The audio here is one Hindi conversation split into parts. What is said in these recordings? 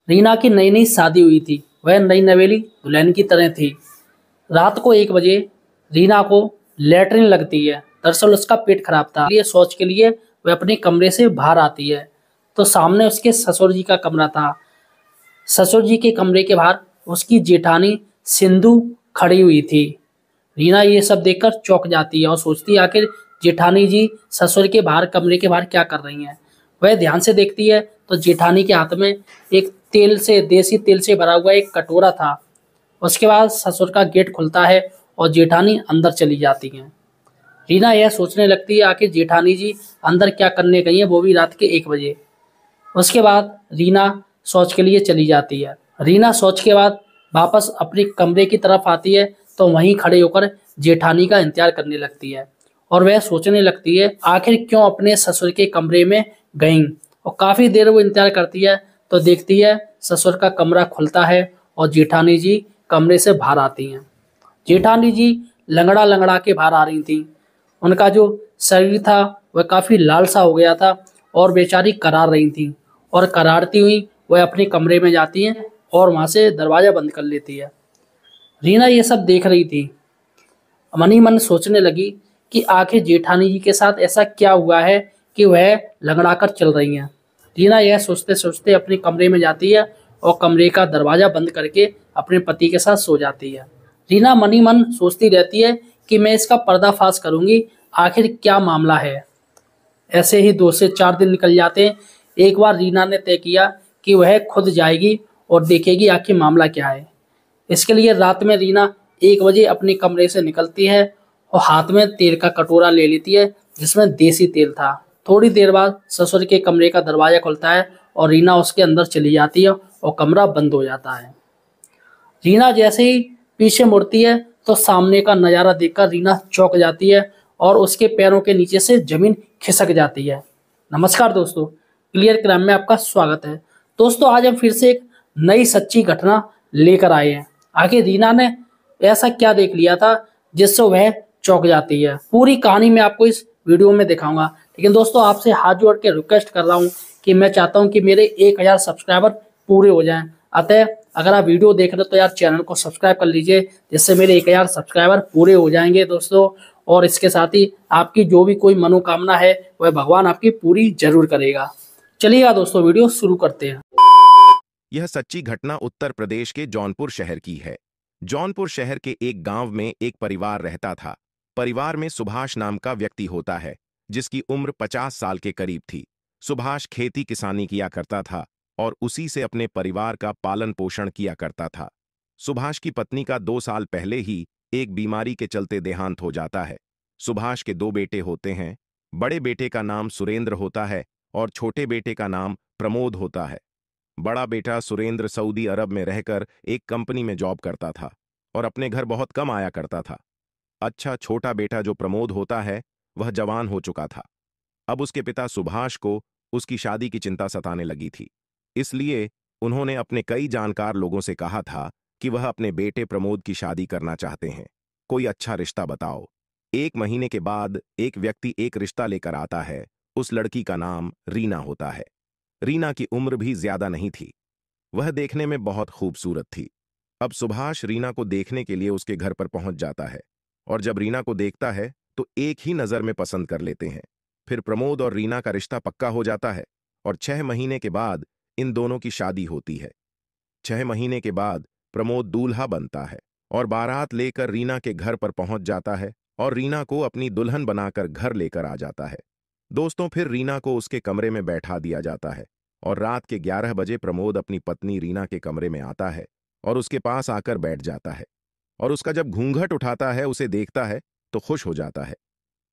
रीना की नई नई शादी हुई थी। वह नई नवेली दुल्हन की तरह थी। रात को 1 बजे रीना को लैट्रिन लगती है। दरअसल उसका पेट खराब था, इसलिए शौच के लिए वह अपने कमरे से बाहर आती है तो सामने उसके ससुर जी का कमरा था। ससुर जी के कमरे के बाहर उसकी जेठानी सिंधु खड़ी हुई थी। रीना ये सब देखकर चौंक जाती है और सोचती है आखिर जेठानी जी ससुर के बाहर कमरे के बाहर क्या कर रही हैं। वह ध्यान से देखती है तो जेठानी के हाथ में एक देसी तेल से भरा हुआ एक कटोरा था। उसके बाद ससुर का गेट खुलता है और जेठानी अंदर चली जाती हैं। रीना यह सोचने लगती है आखिर जेठानी जी अंदर क्या करने गई हैं, वो भी रात के 1 बजे। उसके बाद रीना शौच के लिए चली जाती है। रीना शौच के बाद वापस अपने कमरे की तरफ आती है तो वहीं खड़े होकर जेठानी का इंतजार करने लगती है और वह सोचने लगती है आखिर क्यों अपने ससुर के कमरे में गई। और काफी देर वो इंतजार करती है तो देखती है ससुर का कमरा खुलता है और जेठानी जी कमरे से बाहर आती हैं। जेठानी जी लंगड़ा लंगड़ा के बाहर आ रही थी। उनका जो शरीर था वह काफी लाल सा हो गया था और बेचारी करार रही थी और करारती हुई वह अपने कमरे में जाती हैं और वहां से दरवाजा बंद कर लेती है। रीना ये सब देख रही थी। मन ही मन सोचने लगी कि आखिर जेठानी जी के साथ ऐसा क्या हुआ है कि वह लंगड़ा कर चल रही हैं। रीना यह सोचते सोचते अपने कमरे में जाती है और कमरे का दरवाजा बंद करके अपने पति के साथ सो जाती है। रीना मन ही मन सोचती रहती है कि मैं इसका पर्दाफाश करूंगी, आखिर क्या मामला है। ऐसे ही 2 से 4 दिन निकल जाते हैं। एक बार रीना ने तय किया कि वह खुद जाएगी और देखेगी आखिर मामला क्या है। इसके लिए रात में रीना 1 बजे अपने कमरे से निकलती है और हाथ में तेल का कटोरा ले लेती है जिसमें देसी तेल था। थोड़ी देर बाद ससुर के कमरे का दरवाजा खुलता है और रीना उसके अंदर चली जाती है और कमरा बंद हो जाता है। रीना जैसे ही पीछे मुड़ती है तो सामने का नज़ारा देखकर रीना चौंक जाती है और उसके पैरों के नीचे से जमीन खिसक जाती है। नमस्कार दोस्तों, क्लियर क्राइम में आपका स्वागत है। दोस्तों, आज हम फिर से एक नई सच्ची घटना लेकर आए हैं। आखिर रीना ने ऐसा क्या देख लिया था जिससे वह चौंक जाती है। पूरी कहानी मैं आपको इस वीडियो में दिखाऊंगा। लेकिन दोस्तों, आपसे हाथ जोड़ के रिक्वेस्ट कर रहा हूँ कि मैं चाहता हूँ कि मेरे 1000 सब्सक्राइबर पूरे हो जाएं। अतः अगर आप वीडियो देख रहे हो तो यार चैनल को सब्सक्राइब कर लीजिए, जिससे मेरे 1000 सब्सक्राइबर पूरे हो जाएंगे दोस्तों। और इसके साथ ही आपकी जो भी कोई मनोकामना है वह भगवान आपकी पूरी जरूर करेगा। चलिएगा दोस्तों, वीडियो शुरू करते हैं। यह सच्ची घटना उत्तर प्रदेश के जौनपुर शहर की है। जौनपुर शहर के एक गांव में एक परिवार रहता था। परिवार में सुभाष नाम का व्यक्ति होता है, जिसकी उम्र 50 साल के करीब थी। सुभाष खेती किसानी किया करता था और उसी से अपने परिवार का पालन पोषण किया करता था। सुभाष की पत्नी का 2 साल पहले ही एक बीमारी के चलते देहांत हो जाता है। सुभाष के 2 बेटे होते हैं। बड़े बेटे का नाम सुरेंद्र होता है और छोटे बेटे का नाम प्रमोद होता है। बड़ा बेटा सुरेंद्र सऊदी अरब में रहकर एक कंपनी में जॉब करता था और अपने घर बहुत कम आया करता था। अच्छा, छोटा बेटा जो प्रमोद होता है वह जवान हो चुका था। अब उसके पिता सुभाष को उसकी शादी की चिंता सताने लगी थी। इसलिए उन्होंने अपने कई जानकार लोगों से कहा था कि वह अपने बेटे प्रमोद की शादी करना चाहते हैं। कोई अच्छा रिश्ता बताओ। 1 महीने के बाद एक व्यक्ति एक रिश्ता लेकर आता है। उस लड़की का नाम रीना होता है। रीना की उम्र भी ज्यादा नहीं थी। वह देखने में बहुत खूबसूरत थी। अब सुभाष रीना को देखने के लिए उसके घर पर पहुंच जाता है और जब रीना को देखता है तो एक ही नजर में पसंद कर लेते हैं। फिर प्रमोद और रीना का रिश्ता पक्का हो जाता है और 6 महीने के बाद इन दोनों की शादी होती है। 6 महीने के बाद प्रमोद दूल्हा बनता है और बारात लेकर रीना के घर पर पहुंच जाता है और रीना को अपनी दुल्हन बनाकर घर लेकर आ जाता है। दोस्तों, फिर रीना को उसके कमरे में बैठा दिया जाता है और रात के 11 बजे प्रमोद अपनी पत्नी रीना के कमरे में आता है और उसके पास आकर बैठ जाता है और उसका जब घूंघट उठाता है, उसे देखता है तो खुश हो जाता है।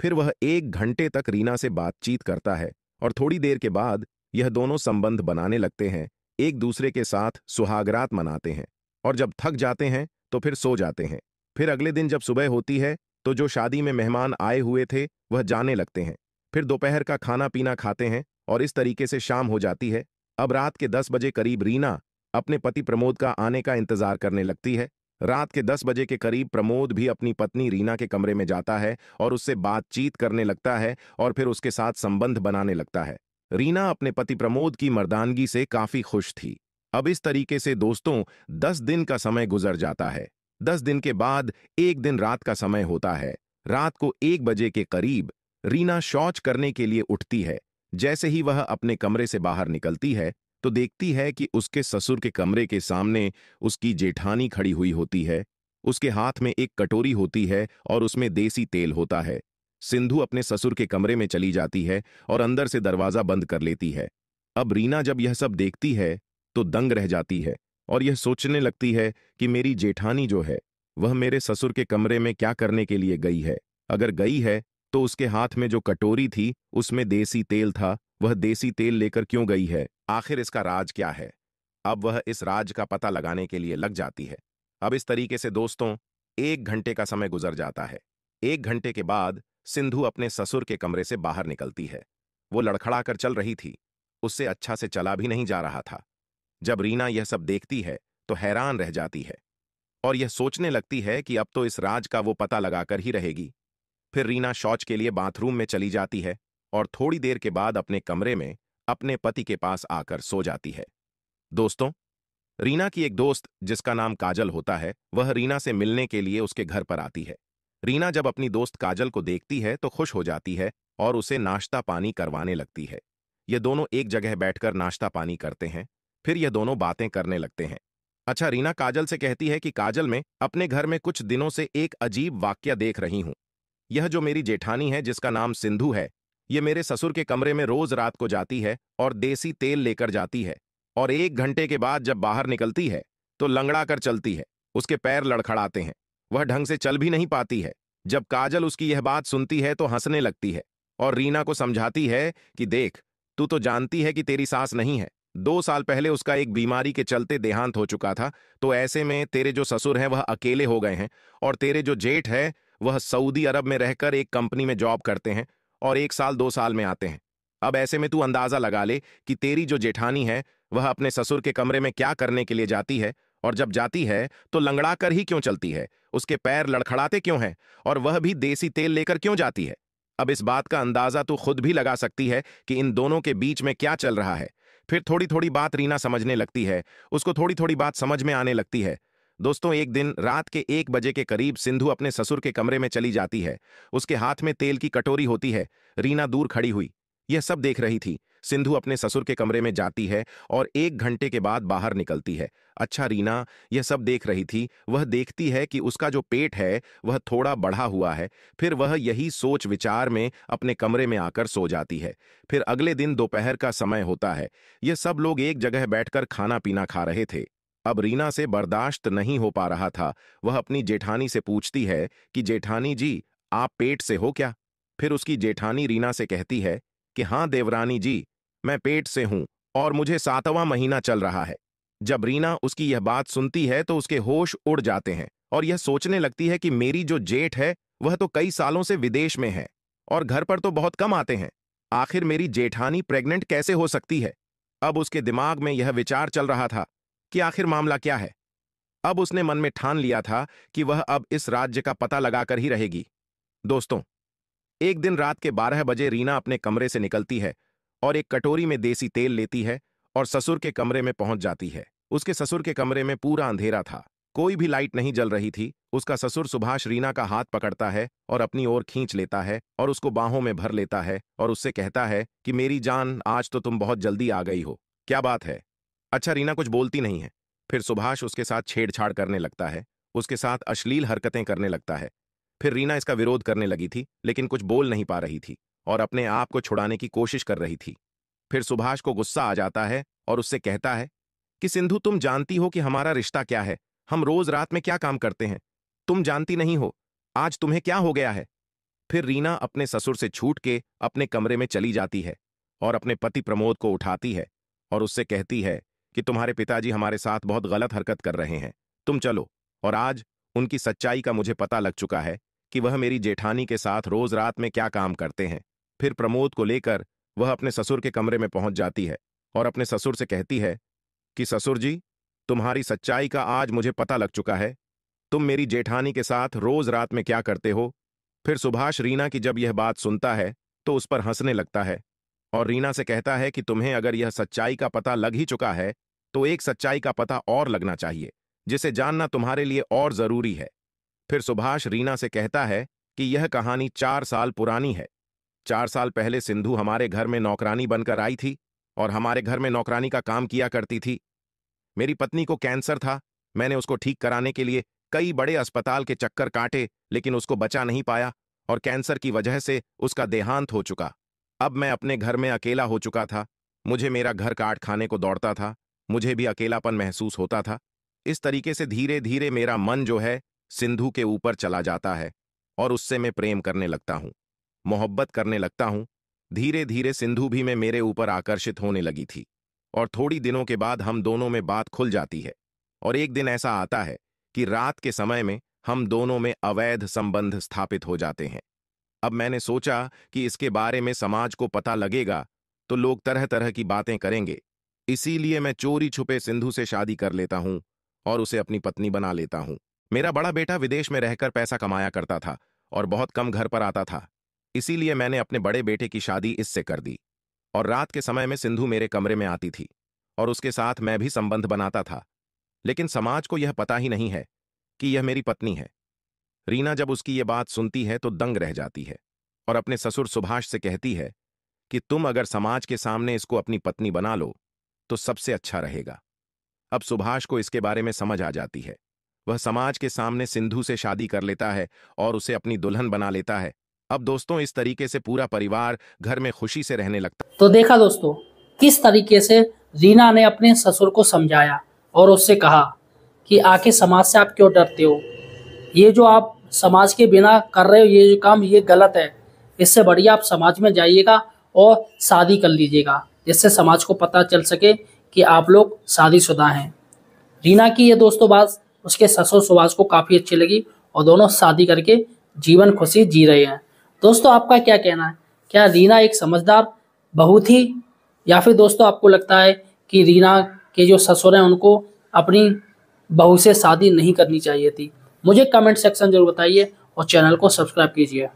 फिर वह 1 घंटे तक रीना से बातचीत करता है और थोड़ी देर के बाद यह दोनों संबंध बनाने लगते हैं, एक दूसरे के साथ सुहागरात मनाते हैं और जब थक जाते हैं तो फिर सो जाते हैं। फिर अगले दिन जब सुबह होती है तो जो शादी में मेहमान आए हुए थे वह जाने लगते हैं। फिर दोपहर का खाना पीना खाते हैं और इस तरीके से शाम हो जाती है। अब रात के 10 बजे करीब रीना अपने पति प्रमोद का आने का इंतजार करने लगती है। रात के 10 बजे के करीब प्रमोद भी अपनी पत्नी रीना के कमरे में जाता है और उससे बातचीत करने लगता है और फिर उसके साथ संबंध बनाने लगता है। रीना अपने पति प्रमोद की मर्दानगी से काफी खुश थी। अब इस तरीके से दोस्तों 10 दिन का समय गुजर जाता है। 10 दिन के बाद एक दिन रात का समय होता है। रात को 1 बजे के करीब रीना शौच करने के लिए उठती है। जैसे ही वह अपने कमरे से बाहर निकलती है तो देखती है कि उसके ससुर के कमरे के सामने उसकी जेठानी खड़ी हुई होती है। उसके हाथ में एक कटोरी होती है और उसमें देसी तेल होता है। सिंधु अपने ससुर के कमरे में चली जाती है और अंदर से दरवाजा बंद कर लेती है। अब रीना जब यह सब देखती है तो दंग रह जाती है और यह सोचने लगती है कि मेरी जेठानी जो है वह मेरे ससुर के कमरे में क्या करने के लिए गई है। अगर गई है तो उसके हाथ में जो कटोरी थी उसमें देसी तेल था, वह देसी तेल लेकर क्यों गई है? आखिर इसका राज क्या है? अब वह इस राज का पता लगाने के लिए लग जाती है। अब इस तरीके से दोस्तों 1 घंटे का समय गुजर जाता है। 1 घंटे के बाद सिंधु अपने ससुर के कमरे से बाहर निकलती है। वो लड़खड़ा कर चल रही थी, उससे अच्छा से चला भी नहीं जा रहा था। जब रीना यह सब देखती है तो हैरान रह जाती है और यह सोचने लगती है कि अब तो इस राज का वो पता लगाकर ही रहेगी। फिर रीना शौच के लिए बाथरूम में चली जाती है और थोड़ी देर के बाद अपने कमरे में अपने पति के पास आकर सो जाती है। दोस्तों, रीना की एक दोस्त जिसका नाम काजल होता है, वह रीना से मिलने के लिए उसके घर पर आती है। रीना जब अपनी दोस्त काजल को देखती है तो खुश हो जाती है और उसे नाश्ता पानी करवाने लगती है। ये दोनों एक जगह बैठकर नाश्ता पानी करते हैं। फिर ये दोनों बातें करने लगते हैं। अच्छा, रीना काजल से कहती है कि काजल, मैं अपने घर में कुछ दिनों से एक अजीब वाकया देख रही हूं। यह जो मेरी जेठानी है जिसका नाम सिंधु है, ये मेरे ससुर के कमरे में रोज रात को जाती है और देसी तेल लेकर जाती है और 1 घंटे के बाद जब बाहर निकलती है तो लंगड़ा कर चलती है। उसके पैर लड़खड़ाते हैं, वह ढंग से चल भी नहीं पाती है। जब काजल उसकी यह बात सुनती है तो हंसने लगती है और रीना को समझाती है कि देख, तू तो जानती है कि तेरी सास नहीं है। 2 साल पहले उसका एक बीमारी के चलते देहांत हो चुका था, तो ऐसे में तेरे जो ससुर हैं वह अकेले हो गए हैं और तेरे जो जेठ है वह सऊदी अरब में रहकर एक कंपनी में जॉब करते हैं और 1 साल 2 साल में आते हैं। अब ऐसे में तू अंदाजा लगा ले कि तेरी जो जेठानी है वह अपने ससुर के कमरे में क्या करने के लिए जाती है, और जब जाती है तो लंगड़ा कर ही क्यों चलती है, उसके पैर लड़खड़ाते क्यों हैं और वह भी देसी तेल लेकर क्यों जाती है। अब इस बात का अंदाजा तू खुद भी लगा सकती है कि इन दोनों के बीच में क्या चल रहा है। फिर थोड़ी थोड़ी बात रीना समझने लगती है, उसको थोड़ी थोड़ी बात समझ में आने लगती है। दोस्तों, एक दिन रात के 1 बजे के करीब सिंधु अपने ससुर के कमरे में चली जाती है। उसके हाथ में तेल की कटोरी होती है। रीना दूर खड़ी हुई यह सब देख रही थी। सिंधु अपने ससुर के कमरे में जाती है और 1 घंटे के बाद बाहर निकलती है। अच्छा, रीना यह सब देख रही थी, वह देखती है कि उसका जो पेट है वह थोड़ा बढ़ा हुआ है। फिर वह यही सोच विचार में अपने कमरे में आकर सो जाती है। फिर अगले दिन दोपहर का समय होता है। यह सब लोग एक जगह बैठकर खाना पीना खा रहे थे। अब रीना से बर्दाश्त नहीं हो पा रहा था। वह अपनी जेठानी से पूछती है कि जेठानी जी, आप पेट से हो क्या? फिर उसकी जेठानी रीना से कहती है कि हाँ देवरानी जी, मैं पेट से हूं और मुझे 7वां महीना चल रहा है। जब रीना उसकी यह बात सुनती है तो उसके होश उड़ जाते हैं और यह सोचने लगती है कि मेरी जो जेठ है वह तो कई सालों से विदेश में है और घर पर तो बहुत कम आते हैं। आखिर मेरी जेठानी प्रेग्नेंट कैसे हो सकती है? अब उसके दिमाग में यह विचार चल रहा था कि आखिर मामला क्या है। अब उसने मन में ठान लिया था कि वह अब इस राज्य का पता लगाकर ही रहेगी। दोस्तों, एक दिन रात के 12 बजे रीना अपने कमरे से निकलती है और एक कटोरी में देसी तेल लेती है और ससुर के कमरे में पहुंच जाती है। उसके ससुर के कमरे में पूरा अंधेरा था, कोई भी लाइट नहीं जल रही थी। उसका ससुर सुभाष रीना का हाथ पकड़ता है और अपनी ओर खींच लेता है और उसको बाहों में भर लेता है और उससे कहता है कि मेरी जान, आज तो तुम बहुत जल्दी आ गई हो, क्या बात है? अच्छा, रीना कुछ बोलती नहीं है। फिर सुभाष उसके साथ छेड़छाड़ करने लगता है, उसके साथ अश्लील हरकतें करने लगता है। फिर रीना इसका विरोध करने लगी थी लेकिन कुछ बोल नहीं पा रही थी और अपने आप को छुड़ाने की कोशिश कर रही थी। फिर सुभाष को गुस्सा आ जाता है और उससे कहता है कि सिंधु, तुम जानती हो कि हमारा रिश्ता क्या है, हम रोज रात में क्या काम करते हैं, तुम जानती नहीं हो, आज तुम्हें क्या हो गया है? फिर रीना अपने ससुर से छूट के अपने कमरे में चली जाती है और अपने पति प्रमोद को उठाती है और उससे कहती है कि तुम्हारे पिताजी हमारे साथ बहुत गलत हरकत कर रहे हैं, तुम चलो। और आज उनकी सच्चाई का मुझे पता लग चुका है कि वह मेरी जेठानी के साथ रोज रात में क्या काम करते हैं। फिर प्रमोद को लेकर वह अपने ससुर के कमरे में पहुंच जाती है और अपने ससुर से कहती है कि ससुर जी, तुम्हारी सच्चाई का आज मुझे पता लग चुका है, तुम मेरी जेठानी के साथ रोज रात में क्या करते हो। फिर सुभाष रीना की जब यह बात सुनता है तो उस पर हंसने लगता है और रीना से कहता है कि तुम्हें अगर यह सच्चाई का पता लग ही चुका है तो एक सच्चाई का पता और लगना चाहिए, जिसे जानना तुम्हारे लिए और जरूरी है। फिर सुभाष रीना से कहता है कि यह कहानी 4 साल पुरानी है। 4 साल पहले सिंधु हमारे घर में नौकरानी बनकर आई थी और हमारे घर में नौकरानी का काम किया करती थी। मेरी पत्नी को कैंसर था। मैंने उसको ठीक कराने के लिए कई बड़े अस्पताल के चक्कर काटे, लेकिन उसको बचा नहीं पाया और कैंसर की वजह से उसका देहांत हो चुका। अब मैं अपने घर में अकेला हो चुका था। मुझे मेरा घर काट खाने को दौड़ता था। मुझे भी अकेलापन महसूस होता था। इस तरीके से धीरे धीरे मेरा मन जो है सिंधु के ऊपर चला जाता है और उससे मैं प्रेम करने लगता हूँ, मोहब्बत करने लगता हूँ। धीरे धीरे सिंधु भी मैं मेरे ऊपर आकर्षित होने लगी थी और थोड़ी दिनों के बाद हम दोनों में बात खुल जाती है। और एक दिन ऐसा आता है कि रात के समय में हम दोनों में अवैध संबंध स्थापित हो जाते हैं। अब मैंने सोचा कि इसके बारे में समाज को पता लगेगा तो लोग तरह तरह की बातें करेंगे। इसीलिए मैं चोरी छुपे सिंधु से शादी कर लेता हूं और उसे अपनी पत्नी बना लेता हूं। मेरा बड़ा बेटा विदेश में रहकर पैसा कमाया करता था और बहुत कम घर पर आता था। इसीलिए मैंने अपने बड़े बेटे की शादी इससे कर दी और रात के समय में सिंधु मेरे कमरे में आती थी और उसके साथ मैं भी संबंध बनाता था। लेकिन समाज को यह पता ही नहीं है कि यह मेरी पत्नी है। रीना जब उसकी यह बात सुनती है तो दंग रह जाती है और अपने ससुर सुभाष से कहती है कि तुम अगर समाज के सामने इसको अपनी पत्नी बना लो तो सबसे अच्छा रहेगा। अब सुभाष को इसके बारे में समझ आ जाती है। वह समाज के सामने सिंधु से शादी कर लेता है और उसे अपनी दुल्हन बना लेता है। अब दोस्तों इस तरीके से पूरा परिवार घर में खुशी से रहने लगता। तो देखा दोस्तों किस तरीके से रीना ने अपने ससुर को समझाया और उससे कहा कि आखिर समाज से आप क्यों डरते हो, ये जो आप समाज के बिना कर रहे हो ये जो काम ये गलत है। इससे बढ़िया आप समाज में जाइएगा और शादी कर लीजिएगा, जिससे समाज को पता चल सके कि आप लोग शादीशुदा हैं। रीना की ये दोस्तों बात उसके ससुर सुभाष को काफ़ी अच्छी लगी और दोनों शादी करके जीवन खुशी जी रहे हैं। दोस्तों आपका क्या कहना है, क्या रीना एक समझदार बहू थी या फिर दोस्तों आपको लगता है कि रीना के जो ससुर हैं उनको अपनी बहू से शादी नहीं करनी चाहिए थी? मुझे कमेंट सेक्शन जरूर बताइए और चैनल को सब्सक्राइब कीजिए।